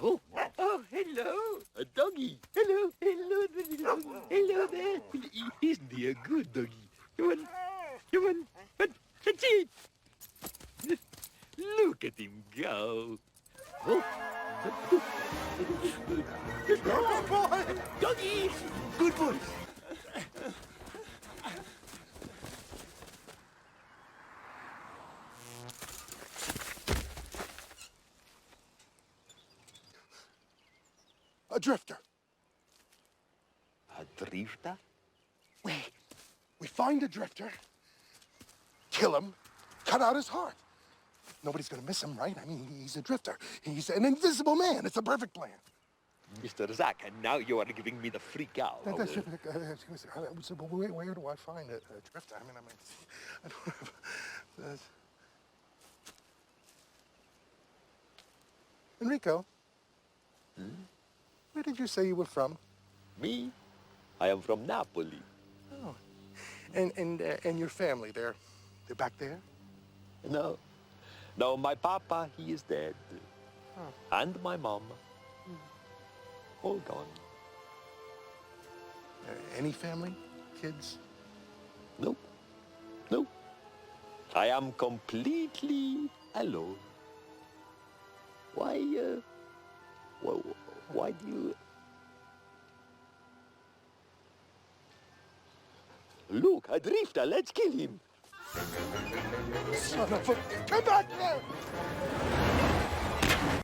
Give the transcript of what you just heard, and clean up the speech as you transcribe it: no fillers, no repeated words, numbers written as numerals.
Oh, oh, hello, a doggy. Hello, hello, hello there. Isn't he a good doggy? Come on, but that's it. Look at him go. Oh, Good boy! doggy, Good boy! A drifter. a drifter. We find a drifter, kill him, cut out his heart. Nobody's gonna miss him, right? I mean, he's a drifter. He's an invisible man. It's a perfect plan. Mr. Zack, and now you are giving me the freak out. Where do I find a drifter? I don't have... Enrico, where did you say you were from? Me? I am from Napoli. Oh, and your family, they're back there? No. No, my papa, he is dead. Oh. And my mom. All gone. Any family? Kids? Nope. Nope. I am completely alone. Why do you... Look, a drifter, let's kill him. Son of a... Come back there!